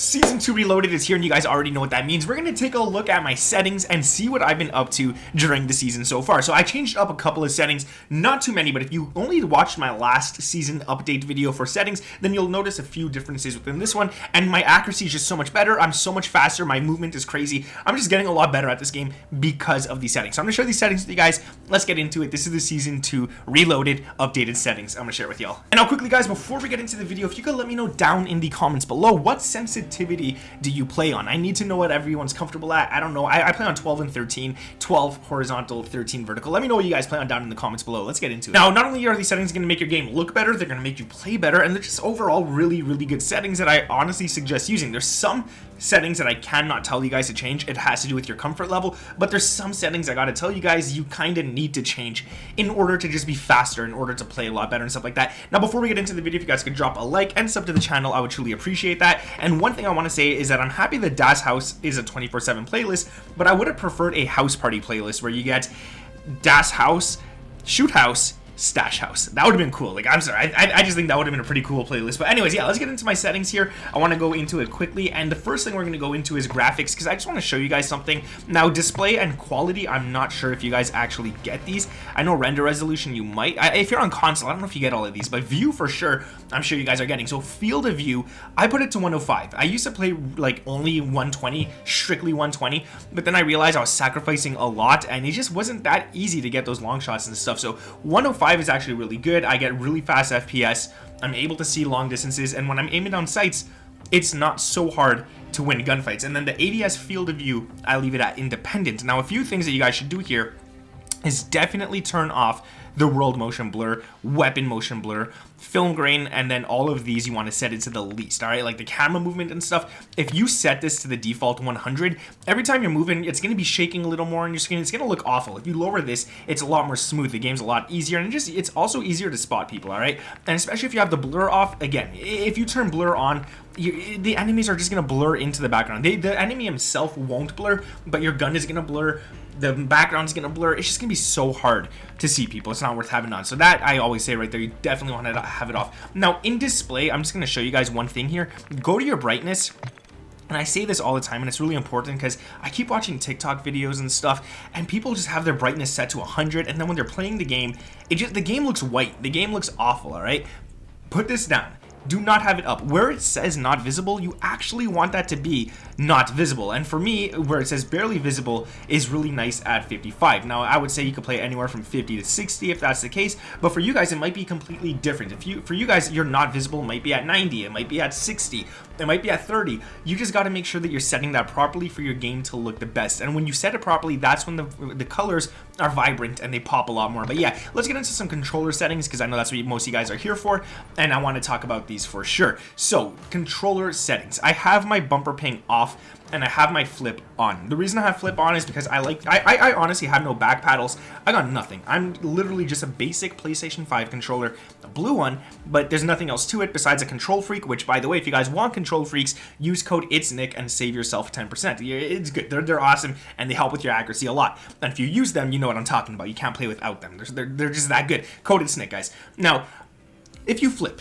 Season 2 Reloaded is here, and you guys already know what that means. We're going to take a look at my settings and see what I've been up to during the season so far. So I changed up a couple of settings, not too many, but if you only watched my last season update video for settings, then you'll notice a few differences within this one, and my accuracy is just so much better. I'm so much faster. My movement is crazy. I'm just getting a lot better at this game because of these settings. So I'm going to share these settings with you guys. Let's get into it. This is the Season 2 Reloaded updated settings. I'm going to share it with y'all. And now quickly, guys, before we get into the video, if you could let me know down in the comments below, what sensitivity do you play on? I need to know what everyone's comfortable at. I don't know. I play on 12 and 13, 12 horizontal, 13 vertical. Let me know what you guys play on down in the comments below. Let's get into it. Now, not only are these settings going to make your game look better, they're going to make you play better, and they're just overall really, really good settings that I honestly suggest using. There's some settings that I cannot tell you guys to change. It has to do with your comfort level, but there's some settings I gotta tell you guys you kind of need to change in order to just be faster, in order to play a lot better and stuff like that. Now, before we get into the video, if you guys could drop a like and sub to the channel, I would truly appreciate that. And one thing I want to say is that I'm happy that Das House is a 24/7 playlist, but I would have preferred a house party playlist where you get Das House, Shoot House, Stash House. That would have been cool. Like, I'm sorry, I just think that would have been a pretty cool playlist. But anyways, yeah, let's get into my settings here. I want to go into it quickly, and the first thing we're going to go into is graphics, because I just want to show you guys something. Now, display and quality, I'm not sure if you guys actually get these. I know render resolution you might. If you're on console, I don't know if you get all of these, but view for sure, I'm sure you guys are getting. So field of view, I put it to 105. I used to play like only 120, strictly 120, but then I realized I was sacrificing a lot, and it just wasn't that easy to get those long shots and stuff. So 105 is actually really good. I get really fast FPS. I'm able to see long distances, and when I'm aiming down sights, it's not so hard to win gunfights. And then the ADS field of view, I leave it at independent. Now, a few things that you guys should do here is definitely turn off the world motion blur, weapon motion blur, film grain, and then all of these you want to set it to the least. All right, like the camera movement and stuff, if you set this to the default 100, every time you're moving, it's going to be shaking a little more on your screen. It's going to look awful. If you lower this, it's a lot more smooth. The game's a lot easier, and it's also easier to spot people. All right, and especially if you have the blur off. Again, if you turn blur on, the enemies are just going to blur into the background. The enemy himself won't blur, but your gun is going to blur. The background is going to blur. It's just going to be so hard to see people. It's not worth having on. So that, I always say right there, you definitely want to have it off. Now, in display, I'm just going to show you guys one thing here. Go to your brightness. And I say this all the time, and it's really important because I keep watching TikTok videos and stuff, and people just have their brightness set to 100, and then when they're playing the game, the game looks white. The game looks awful, all right? Put this down. Do not have it up. Where it says not visible, you actually want that to be not visible. And for me, where it says barely visible is really nice at 55. Now, I would say you could play anywhere from 50 to 60 if that's the case, but for you guys, it might be completely different. For you guys, your not visible might be at 90, it might be at 60, it might be at 30. You just got to make sure that you're setting that properly for your game to look the best. And when you set it properly, that's when the colors are vibrant and they pop a lot more. But yeah, let's get into some controller settings, because I know that's what most of you guys are here for, and I want to talk about these for sure. So, controller settings. I have my bumper ping off, and I have my flip on. The reason I have flip on is because I honestly have no back paddles. I got nothing. I'm literally just a basic PlayStation 5 controller, a blue one, but there's nothing else to it besides a control freak, which, by the way, if you guys want control freaks, use code iDoNick and save yourself 10%. It's good. They're awesome, and they help with your accuracy a lot. And if you use them, you know what I'm talking about. You can't play without them. They're just that good. Code iDoNick, guys. Now, if you flip,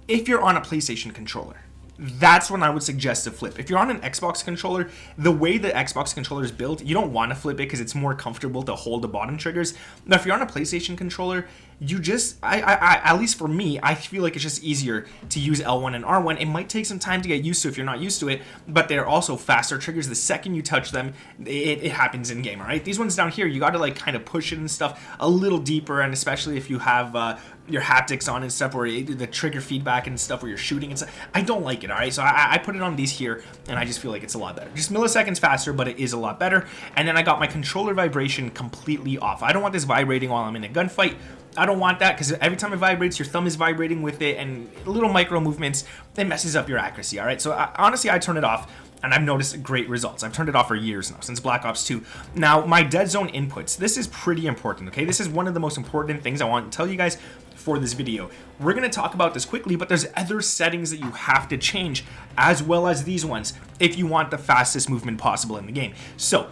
if you're on a PlayStation controller, that's when I would suggest to flip. If you're on an Xbox controller, the way the Xbox controller is built, you don't want to flip it because it's more comfortable to hold the bottom triggers. Now, if you're on a PlayStation controller, you just, at least for me, I feel like it's just easier to use L1 and R1. It might take some time to get used to if you're not used to it, but they're also faster triggers. The second you touch them, it happens in game, all right? These ones down here, you got to like kind of push it and stuff a little deeper, and especially if you have your haptics on and stuff, where the trigger feedback and stuff where you're shooting and stuff. I don't like it, all right? So I put it on these here, and I just feel like it's a lot better. Just milliseconds faster, but it is a lot better. And then I got my controller vibration completely off. I don't want this vibrating while I'm in a gunfight. I don't want that, because every time it vibrates, your thumb is vibrating with it, and little micro movements, it messes up your accuracy, all right? So honestly, I turn it off, and I've noticed great results. I've turned it off for years now, since Black Ops 2. Now, my dead zone inputs. This is pretty important, okay? This is one of the most important things I want to tell you guys for this video. We're going to talk about this quickly, but there's other settings that you have to change, as well as these ones, if you want the fastest movement possible in the game. So,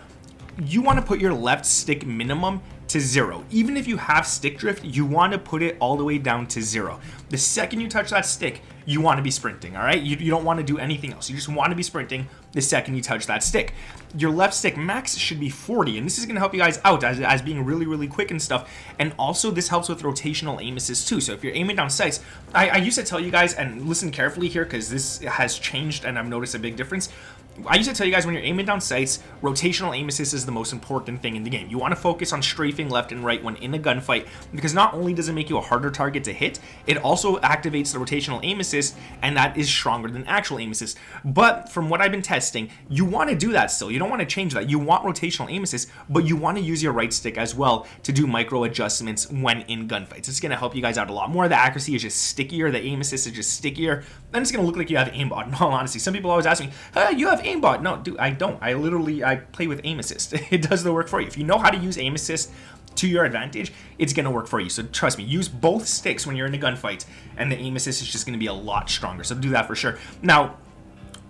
you want to put your left stick minimum to 0. Even if you have stick drift, you want to put it all the way down to 0. The second you touch that stick, you want to be sprinting, all right? You don't want to do anything else. You just want to be sprinting the second you touch that stick. Your left stick max should be 40, and this is going to help you guys out as being really, really quick and stuff. And also, this helps with rotational aim assist too. So if you're aiming down sights, I used to tell you guys, and listen carefully here because this has changed and I've noticed a big difference. I used to tell you guys when you're aiming down sights, rotational aim assist is the most important thing in the game. You want to focus on strafing left and right when in a gunfight, because not only does it make you a harder target to hit, it also activates the rotational aim assist, and that is stronger than actual aim assist. But from what I've been testing, you want to do that still. You don't want to change that. You want rotational aim assist, but you want to use your right stick as well to do micro adjustments when in gunfights. It's going to help you guys out a lot more. The accuracy is just stickier. The aim assist is just stickier. Then it's going to look like you have aimbot, in all honesty. Some people always ask me, you have aimbot. No, dude, I don't. I play with aim assist. It does the work for you. If you know how to use aim assist to your advantage, it's going to work for you. So trust me, use both sticks when you're in a gunfight, and the aim assist is just going to be a lot stronger. So do that for sure. Now,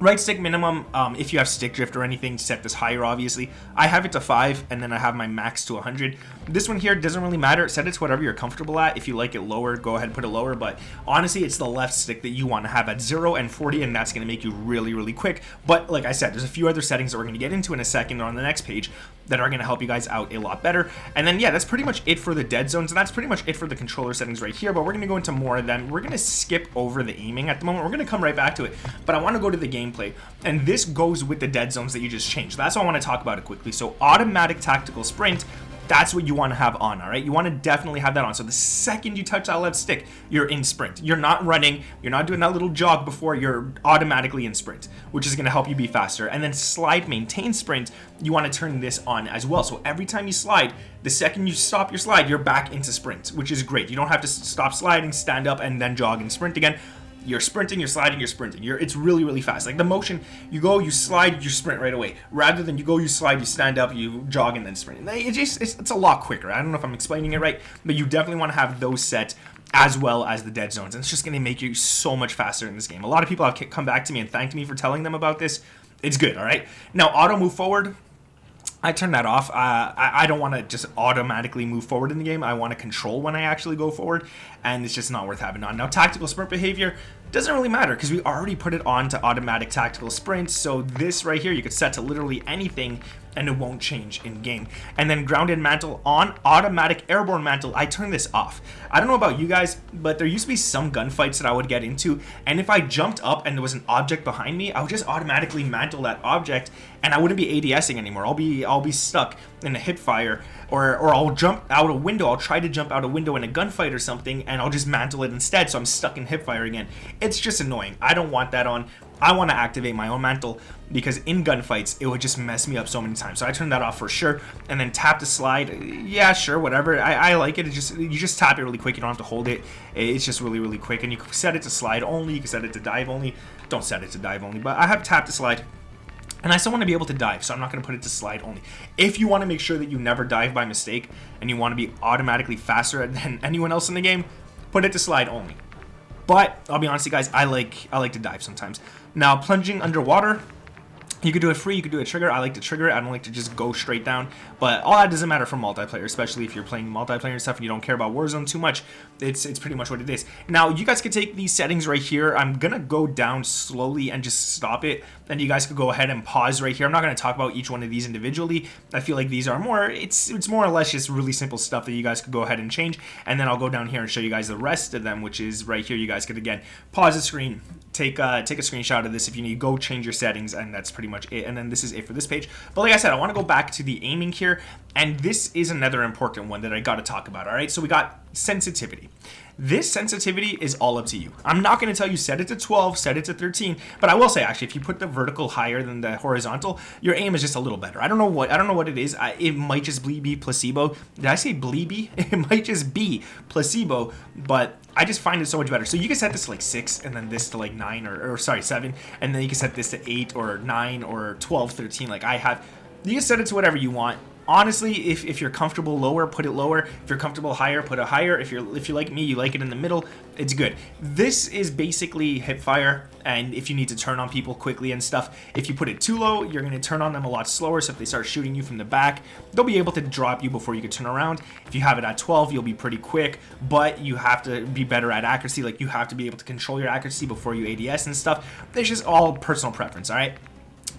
right stick minimum, if you have stick drift or anything, set this higher, obviously. I have it to 5, and then I have my max to 100. This one here doesn't really matter. Set it to whatever you're comfortable at. If you like it lower, go ahead and put it lower. But honestly, it's the left stick that you want to have at 0 and 40, and that's going to make you really, really quick. But like I said, there's a few other settings that we're going to get into in a second or on the next page that are going to help you guys out a lot better. And then, yeah, that's pretty much it for the dead zones, and that's pretty much it for the controller settings right here. But we're going to go into more of them. We're going to skip over the aiming at the moment. We're going to come right back to it. But I want to go to the gameplay, and this goes with the dead zones that you just changed. That's why I want to talk about it quickly. So automatic tactical sprint, that's what you want to have on, all right? You want to definitely have that on. So the second you touch that left stick, you're in sprint. You're not running. You're not doing that little jog before. You're automatically in sprint, which is going to help you be faster. And then slide maintain sprint, you want to turn this on as well. So every time you slide, the second you stop your slide, you're back into sprint, which is great. You don't have to stop sliding, stand up, and then jog and sprint again. You're sprinting, you're sliding, you're sprinting. It's really, really fast. Like the motion, you go, you slide, you sprint right away. Rather than you go, you slide, you stand up, you jog, and then sprint. It's a lot quicker. I don't know if I'm explaining it right, but you definitely want to have those set as well as the dead zones. And it's just going to make you so much faster in this game. A lot of people have come back to me and thanked me for telling them about this. It's good, all right? Now, auto move forward, I turn that off. I don't want to just automatically move forward in the game. I want to control when I actually go forward, and it's just not worth having on. Now, tactical sprint behavior doesn't really matter because we already put it on to automatic tactical sprint. So this right here, you could set to literally anything, and it won't change in game. And then grounded mantle on automatic airborne mantle, I turn this off. I don't know about you guys, but there used to be some gunfights that I would get into, and if I jumped up and there was an object behind me, I would just automatically mantle that object, and I wouldn't be ADSing anymore. I'll be stuck in a hip fire, or I'll jump out a window. I'll try to jump out a window in a gunfight or something, and I'll just mantle it instead, so I'm stuck in hip fire again. It's just annoying. I don't want that on. I want to activate my own mantle because in gunfights, it would just mess me up so many times. So I turn that off for sure. And then tap to slide. Yeah, sure, whatever. I like it. You just tap it really quick. You don't have to hold it. It's just really, really quick. And you can set it to slide only. You can set it to dive only. Don't set it to dive only. But I have tap to slide. And I still want to be able to dive, so I'm not going to put it to slide only. If you want to make sure that you never dive by mistake and you want to be automatically faster than anyone else in the game, put it to slide only. But I'll be honest with you guys, I like to dive sometimes. Now, plunging underwater, you could do it free, you could do a trigger. I like to trigger it. I don't like to just go straight down. But all that doesn't matter for multiplayer, especially if you're playing multiplayer and stuff and you don't care about Warzone too much. It's pretty much what it is. Now, you guys could take these settings right here. I'm going to go down slowly and just stop it. And you guys could go ahead and pause right here. I'm not going to talk about each one of these individually. I feel like these are more, it's more or less just really simple stuff that you guys could go ahead and change. And then I'll go down here and show you guys the rest of them, which is right here. You guys could, again, pause the screen. Take a screenshot of this if you need. Go change your settings, and that's pretty much it. And then this is it for this page. But like I said, I want to go back to the aiming here, and this is another important one that I got to talk about. All right, so we got sensitivity. This sensitivity is all up to you. I'm not going to tell you set it to 12, set it to 13, but I will say actually if you put the vertical higher than the horizontal, your aim is just a little better. I don't know what it is. It might just be placebo. Did I say bleeby? It might just be placebo, but I just find it so much better. So you can set this to like 6 and then this to like 9 or sorry, 7, and then you can set this to 8 or 9 or 12, 13 like I have. You can set it to whatever you want. Honestly, if you're comfortable lower, put it lower. If you're comfortable higher, put it higher. If you're like me, you like it in the middle, it's good. This is basically hip fire, and if you need to turn on people quickly and stuff, if you put it too low, you're going to turn on them a lot slower. So if they start shooting you from the back, they'll be able to drop you before you can turn around. If you have it at 12, you'll be pretty quick, but you have to be better at accuracy. Like, you have to be able to control your accuracy before you ADS and stuff. It's just all personal preference, all right?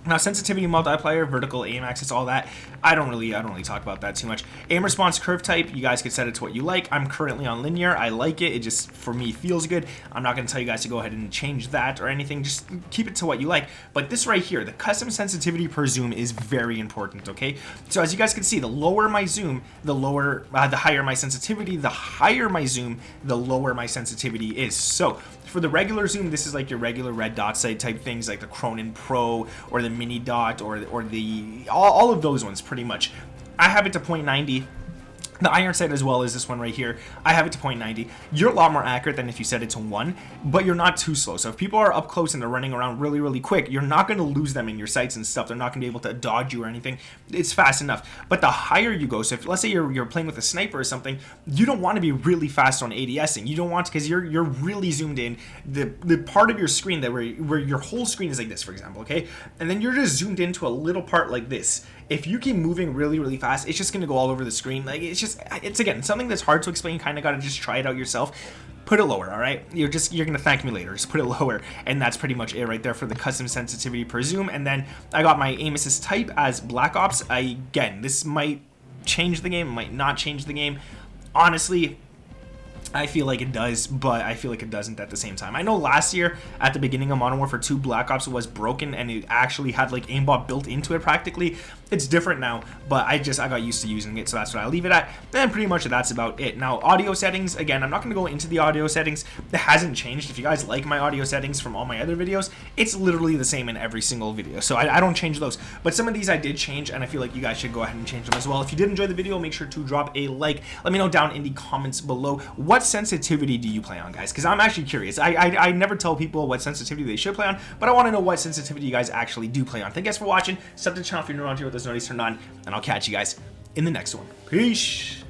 Now, sensitivity multiplier, vertical aim axis, all that, I don't really talk about that too much. Aim response curve type, you guys can set it to what you like. I'm currently on linear. I like it. It just, for me, feels good. I'm not going to tell you guys to go ahead and change that or anything. Just keep it to what you like. But this right here, the custom sensitivity per zoom is very important, okay? So as you guys can see, the lower my zoom, the higher my sensitivity. The higher my zoom, the lower my sensitivity is. So for the regular zoom, this is like your regular red dot sight type things, like the Cronin Pro or the mini dot or the all of those ones pretty much. I have it to 0.90. The iron sight as well as this one right here, I have it to 0.90. You're a lot more accurate than if you set it to 1, but you're not too slow. So if people are up close and they're running around really, really quick, you're not going to lose them in your sights and stuff. They're not going to be able to dodge you or anything. It's fast enough. But the higher you go, so if let's say you're playing with a sniper or something, you don't want to be really fast on ADSing. You don't want to, because you're really zoomed in. The part of your screen that where your whole screen is like this, for example, okay? And then you're just zoomed into a little part like this. If you keep moving really, really fast, it's just going to go all over the screen. Like, it's again, something that's hard to explain. Kind of got to just try it out yourself. Put it lower, all right? You're going to thank me later. Just put it lower. And that's pretty much it right there for the custom sensitivity per zoom. And then I got my aim assist type as Black Ops. Again, this might change the game, might not change the game. Honestly, I feel like it does, but I feel like it doesn't at the same time. I know last year at the beginning of Modern Warfare 2, Black Ops was broken and it actually had like aimbot built into it practically. It's different now, but I got used to using it, so that's what I leave it at. Then pretty much that's about it. Now, audio settings, again, I'm not going to go into the audio settings. It hasn't changed. If you guys like my audio settings from all my other videos, it's literally the same in every single video, so I don't change those. But some of these I did change, and I feel like you guys should go ahead and change them as well. If you did enjoy the video, make sure to drop a like. Let me know down in the comments below, what sensitivity do you play on, guys? Because I'm actually curious. I never tell people what sensitivity they should play on, but I want to know what sensitivity you guys actually do play on. Thank you guys for watching. Sub to the channel if you're new around here with those notifications turned on, and I'll catch you guys in the next one. Peace.